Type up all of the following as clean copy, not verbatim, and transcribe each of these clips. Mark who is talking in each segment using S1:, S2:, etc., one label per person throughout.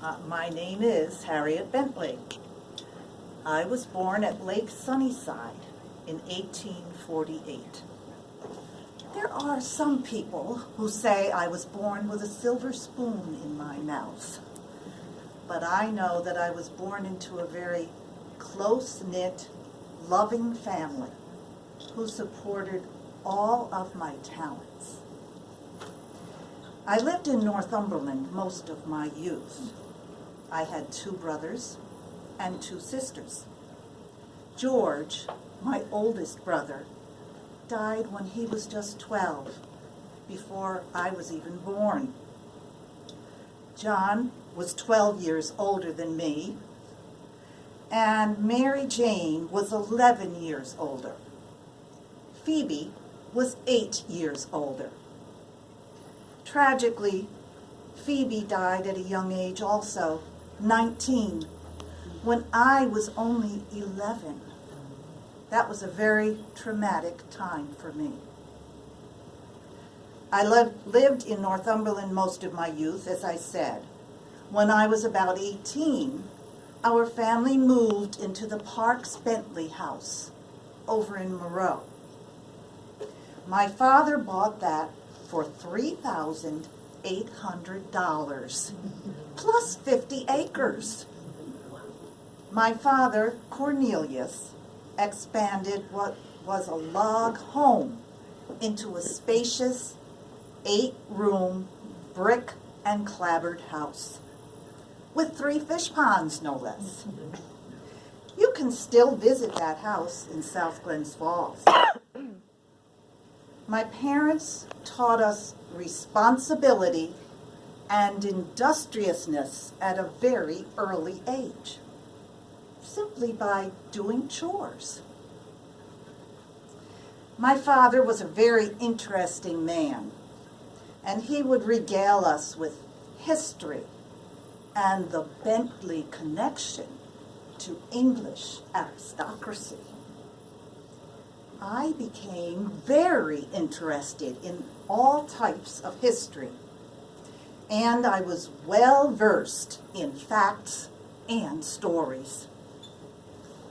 S1: My name is Harriet Bentley. I was born at Lake Sunnyside in 1848. There are some people who say I was born with a silver spoon in my mouth, but I know that I was born into a very close-knit, loving family who supported all of my talents. I lived in Northumberland most of my youth. I had 2 brothers and 2 sisters. George, my oldest brother, died when he was just 12, before I was even born. John was 12 years older than me, and Mary Jane was 11 years older. Phoebe was 8 years older. Tragically, Phoebe died at a young age also, 19, when I was only 11. That was a very traumatic time for me. I lived in Northumberland most of my youth, as I said. When I was about 18, our family moved into the Parks Bentley house over in Moreau. My father bought that for $3,800, plus 50 acres. My father, Cornelius, expanded what was a log home into a spacious 8-room brick and clapboard house with 3 fish ponds, no less. You can still visit that house in South Glens Falls. My parents taught us responsibility and industriousness at a very early age, simply by doing chores. My father was a very interesting man, and he would regale us with history and the Bentley connection to English aristocracy. I became very interested in all types of history, and I was well versed in facts and stories.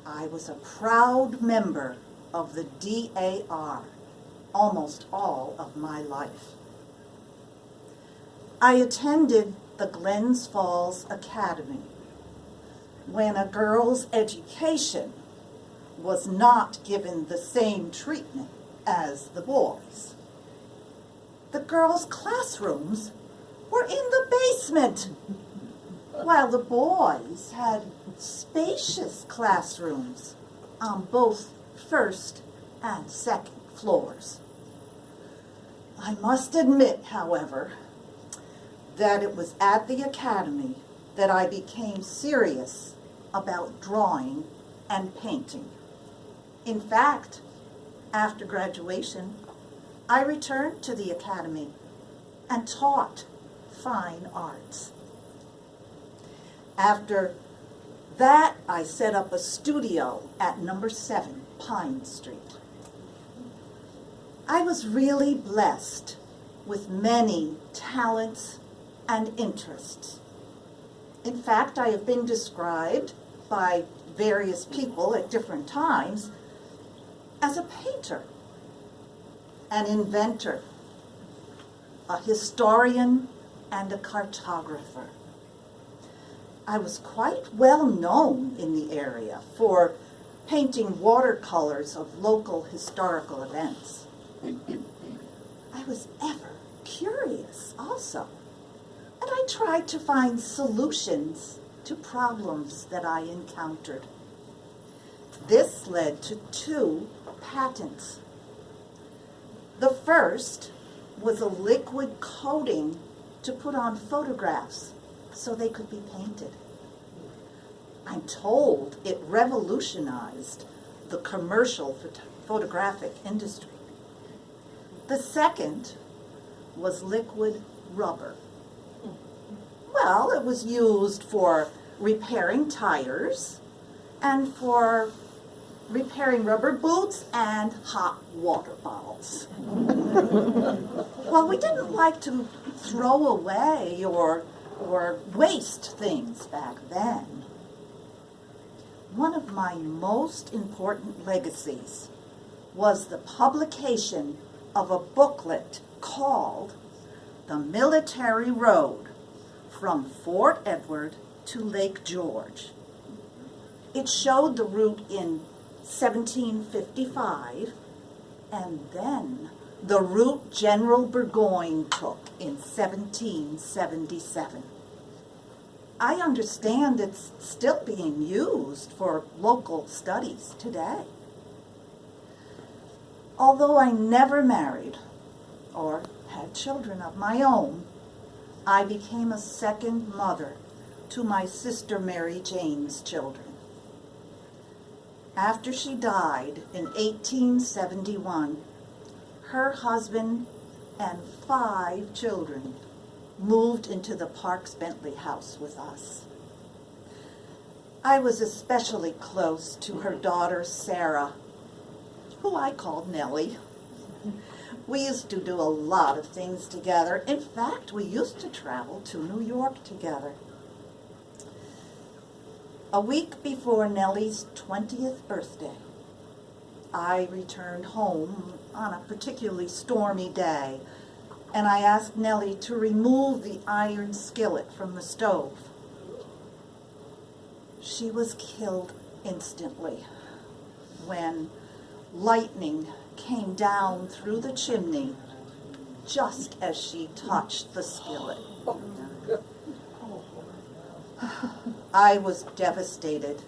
S1: I was a proud member of the DAR almost all of my life. I attended the Glens Falls Academy when a girl's education was not given the same treatment as the boys. The girls' classrooms were in the basement, while the boys had spacious classrooms on both first and second floors. I must admit, however, that it was at the academy that I became serious about drawing and painting. In fact, after graduation, I returned to the academy and taught fine arts. After that, I set up a studio at number 7 Pine Street. I was really blessed with many talents and interests. In fact, I have been described by various people at different times as a painter, an inventor, a historian, and a cartographer. I was quite well known in the area for painting watercolors of local historical events. I was ever curious also, and I tried to find solutions to problems that I encountered. This led to 2 patents. The first was a liquid coating to put on photographs so they could be painted. I'm told it revolutionized the commercial photographic industry. The second was liquid rubber. Well, it was used for repairing tires and for repairing rubber boots and hot water bottles. Well, we didn't like to throw away or or waste things back then. One of my most important legacies was the publication of a booklet called The Military Road from Fort Edward to Lake George. It showed the route in 1755 and then the route General Burgoyne took in 1777. I understand it's still being used for local studies today. Although I never married or had children of my own, I became a second mother to my sister Mary Jane's children. After she died in 1871, her husband and 5 children moved into the Parks Bentley house with us. I was especially close to her daughter Sarah, who I called Nellie. We used to do a lot of things together. In fact, we used to travel to New York together. A week before Nellie's 20th birthday, I returned home on a particularly stormy day, and I asked Nellie to remove the iron skillet from the stove. She was killed instantly when lightning came down through the chimney just as she touched the skillet. I was devastated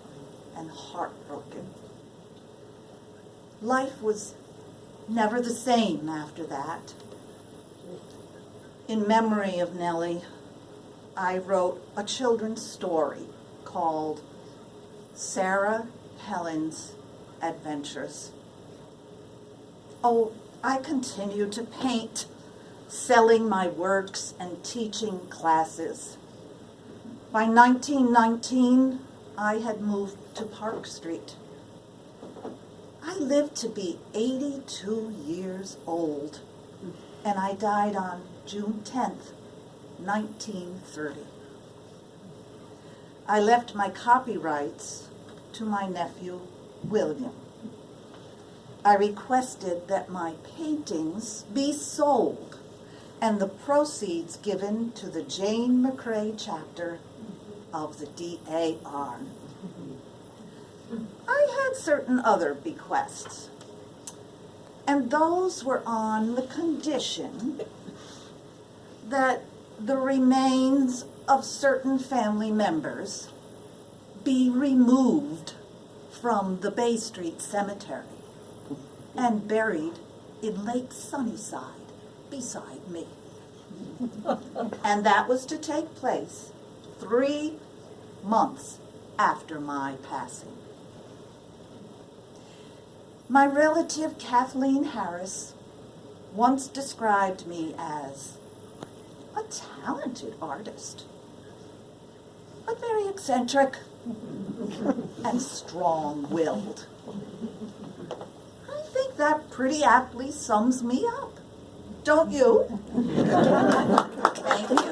S1: and heartbroken. Life was never the same after that. In memory of Nellie, I wrote a children's story called Sarah Helen's Adventures. Oh, I continued to paint, selling my works and teaching classes. By 1919, I had moved to Park Street. I lived to be 82 years old, and I died on June 10th, 1930. I left my copyrights to my nephew, William. I requested that my paintings be sold and the proceeds given to the Jane McCrae chapter of the DAR. I had certain other bequests, and those were on the condition that the remains of certain family members be removed from the Bay Street Cemetery and buried in Lake Sunnyside beside me. And that was to take place 3 months after my passing. My relative Kathleen Harris once described me as a talented artist, but very eccentric and strong-willed. I think that pretty aptly sums me up. Don't you? Thank you.